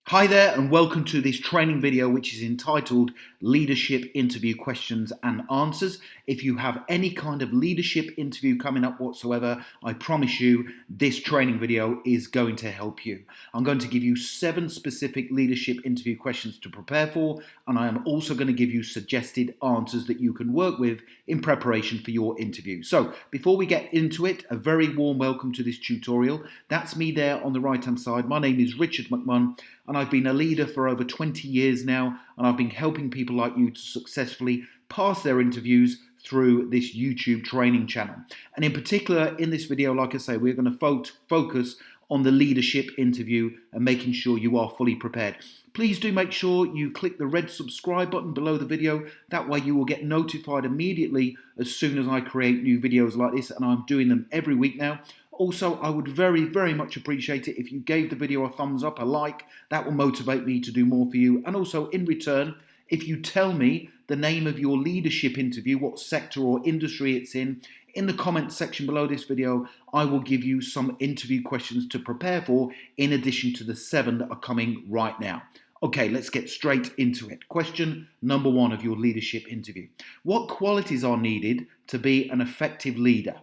Hi there and welcome to this training video which is entitled Leadership Interview Questions and Answers. If you have any kind of leadership interview coming up whatsoever, I promise you this training video is going to help you. I'm going to give you 7 specific leadership interview questions to prepare for, and I am also going to give you suggested answers that you can work with in preparation for your interview. So before we get into it, a very warm welcome to this tutorial. That's me there on the right hand side. My name is Richard McMunn, and I've been a leader for over 20 years now, and I've been helping people like you to successfully pass their interviews through this YouTube training channel. And in particular, in this video, like I say, we're going to focus on the leadership interview and making sure you are fully prepared. Please do make sure you click the red subscribe button below the video. That way you will get notified immediately as soon as I create new videos like this, and I'm doing them every week now. Also, I would very much appreciate it if you gave the video a thumbs up, a like. That will motivate me to do more for you. And also, in return, if you tell me the name of your leadership interview, what sector or industry it's in the comment section below this video, I will give you some interview questions to prepare for, in addition to the 7 that are coming right now. Okay, let's get straight into it. Question number 1 of your leadership interview. What qualities are needed to be an effective leader?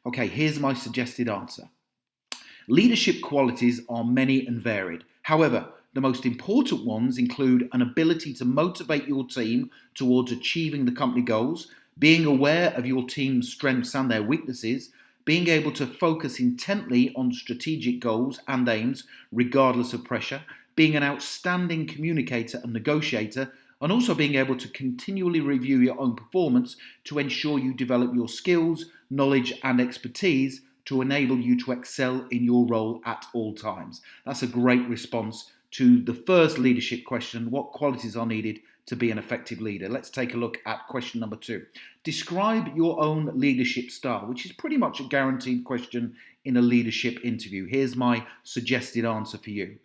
Okay, here's my suggested answer. Leadership qualities are many and varied. However, the most important ones include an ability to motivate your team towards achieving the company goals, being aware of your team's strengths and their weaknesses, being able to focus intently on strategic goals and aims regardless of pressure, being an outstanding communicator and negotiator, and also being able to continually review your own performance to ensure you develop your skills, knowledge and expertise to enable you to excel in your role at all times. That's a great response to the first leadership question, what qualities are needed to be an effective leader. Let's take a look at question number 2. Describe your own leadership style, which is pretty much a guaranteed question in a leadership interview. Here's my suggested answer for you.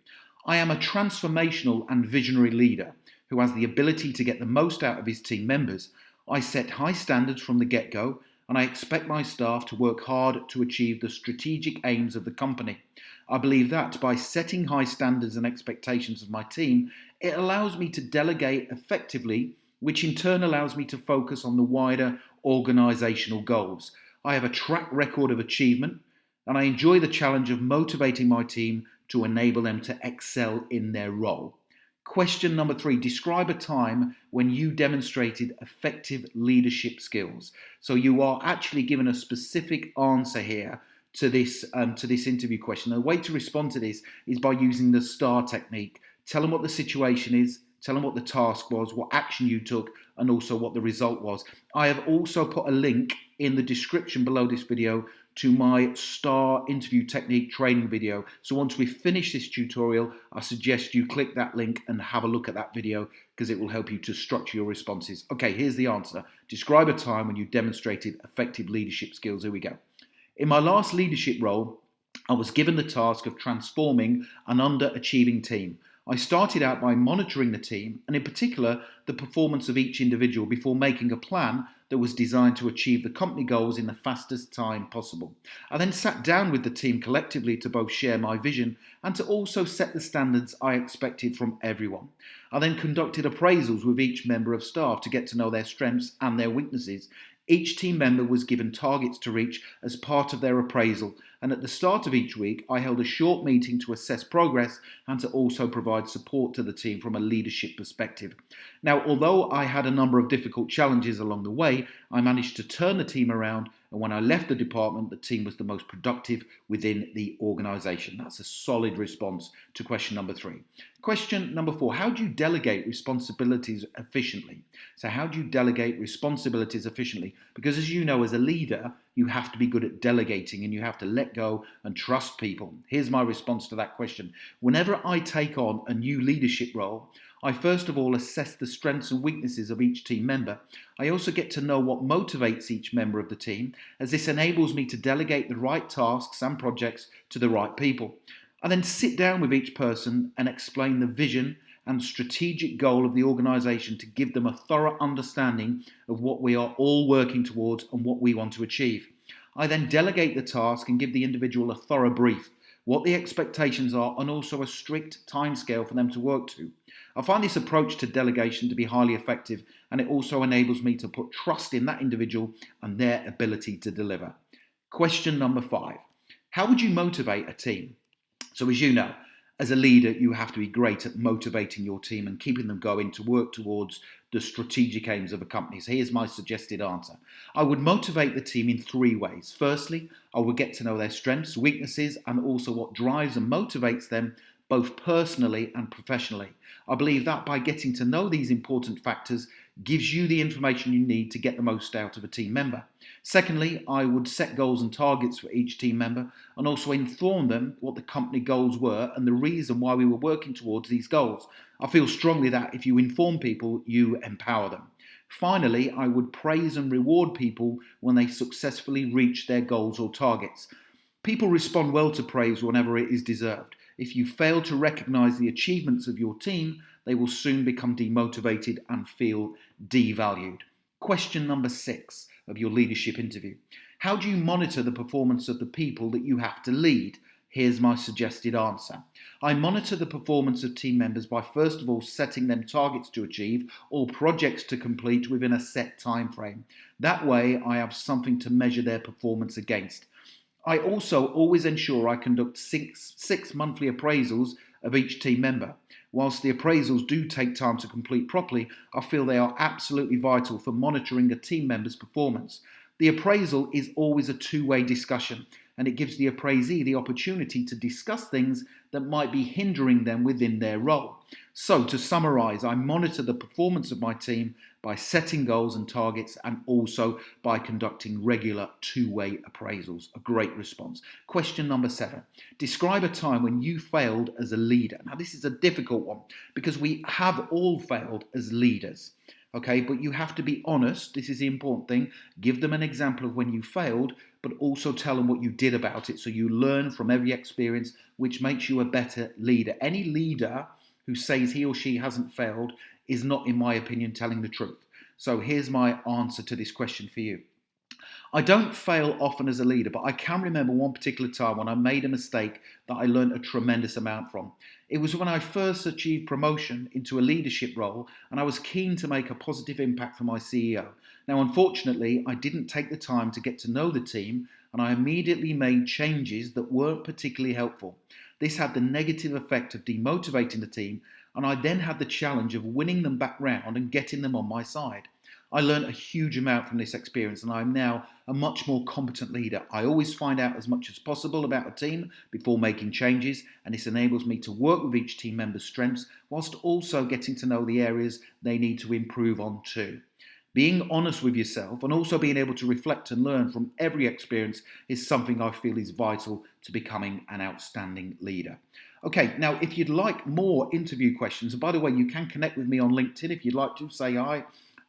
I am a transformational and visionary leader who has the ability to get the most out of his team members. I set high standards from the get-go, and I expect my staff to work hard to achieve the strategic aims of the company. I believe that by setting high standards and expectations of my team, it allows me to delegate effectively, which in turn allows me to focus on the wider organisational goals. I have a track record of achievement, and I enjoy the challenge of motivating my team to enable them to excel in their role. Question number 3, describe a time when you demonstrated effective leadership skills. So you are actually given a specific answer here to this interview question. The way to respond to this is by using the STAR technique. Tell them what the situation is, tell them what the task was, what action you took, and also what the result was. I have also put a link in the description below this video to my STAR interview technique training video. So once we finish this tutorial, I suggest you click that link and have a look at that video because it will help you to structure your responses. Okay, here's the answer. Describe a time when you demonstrated effective leadership skills. Here we go. In my last leadership role, I was given the task of transforming an underachieving team. I started out by monitoring the team, and in particular, the performance of each individual before making a plan that was designed to achieve the company goals in the fastest time possible. I then sat down with the team collectively to both share my vision and to also set the standards I expected from everyone. I then conducted appraisals with each member of staff to get to know their strengths and their weaknesses. Each team member was given targets to reach as part of their appraisal, and at the start of each week, I held a short meeting to assess progress and to also provide support to the team from a leadership perspective. Now, although I had a number of difficult challenges along the way, I managed to turn the team around, and when I left the department, the team was the most productive within the organisation. That's a solid response to question number 3. Question number 4, how do you delegate responsibilities efficiently? So how do you delegate responsibilities efficiently? Because as you know, as a leader, you have to be good at delegating and you have to let go and trust people. Here's my response to that question. Whenever I take on a new leadership role, I first of all assess the strengths and weaknesses of each team member. I also get to know what motivates each member of the team, as this enables me to delegate the right tasks and projects to the right people. I then sit down with each person and explain the vision and strategic goal of the organisation to give them a thorough understanding of what we are all working towards and what we want to achieve. I then delegate the task and give the individual a thorough brief what the expectations are, and also a strict timescale for them to work to. I find this approach to delegation to be highly effective, and it also enables me to put trust in that individual and their ability to deliver. Question number 5. How would you motivate a team? So as you know, as a leader, you have to be great at motivating your team and keeping them going to work towards the strategic aims of a company. So here's my suggested answer. I would motivate the team in 3 ways. Firstly, I would get to know their strengths, weaknesses, and also what drives and motivates them both personally and professionally. I believe that by getting to know these important factors gives you the information you need to get the most out of a team member. Secondly, I would set goals and targets for each team member and also inform them what the company goals were and the reason why we were working towards these goals. I feel strongly that if you inform people, you empower them. Finally, I would praise and reward people when they successfully reach their goals or targets. People respond well to praise whenever it is deserved. If you fail to recognize the achievements of your team, they will soon become demotivated and feel devalued. Question number 6 of your leadership interview. How do you monitor the performance of the people that you have to lead? Here's my suggested answer. I monitor the performance of team members by first of all setting them targets to achieve or projects to complete within a set time frame. That way I have something to measure their performance against. I also always ensure I conduct six monthly appraisals of each team member. Whilst the appraisals do take time to complete properly, I feel they are absolutely vital for monitoring a team member's performance. The appraisal is always a two-way discussion, and it gives the appraisee the opportunity to discuss things that might be hindering them within their role. So to summarise, I monitor the performance of my team by setting goals and targets and also by conducting regular two-way appraisals. A great response. Question number 7. Describe a time when you failed as a leader. Now this is a difficult one because we have all failed as leaders. Okay, but you have to be honest. This is the important thing. Give them an example of when you failed, but also tell them what you did about it so you learn from every experience, which makes you a better leader. Any leader who says he or she hasn't failed is not, in my opinion, telling the truth. So here's my answer to this question for you. I don't fail often as a leader, but I can remember one particular time when I made a mistake that I learned a tremendous amount from. It was when I first achieved promotion into a leadership role and I was keen to make a positive impact for my CEO. Now, unfortunately, I didn't take the time to get to know the team and I immediately made changes that weren't particularly helpful. This had the negative effect of demotivating the team, and I then had the challenge of winning them back round and getting them on my side. I learned a huge amount from this experience and I'm now a much more competent leader. I always find out as much as possible about a team before making changes, and this enables me to work with each team member's strengths whilst also getting to know the areas they need to improve on too. Being honest with yourself and also being able to reflect and learn from every experience is something I feel is vital to becoming an outstanding leader. Okay, now if you'd like more interview questions, and by the way, you can connect with me on LinkedIn if you'd like to, say hi.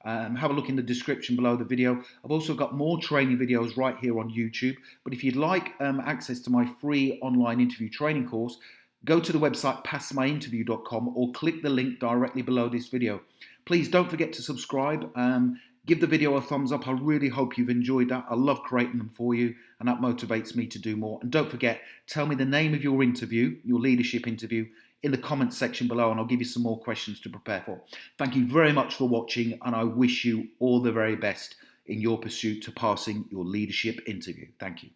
Have a look in the description below the video. I've also got more training videos right here on YouTube. But if you'd like access to my free online interview training course, go to the website passmyinterview.com or click the link directly below this video. Please don't forget to subscribe. Give the video a thumbs up. I really hope you've enjoyed that. I love creating them for you, and that motivates me to do more. And don't forget, tell me the name of your interview, your leadership interview, in the comments section below, and I'll give you some more questions to prepare for. Thank you very much for watching, and I wish you all the very best in your pursuit to passing your leadership interview. Thank you.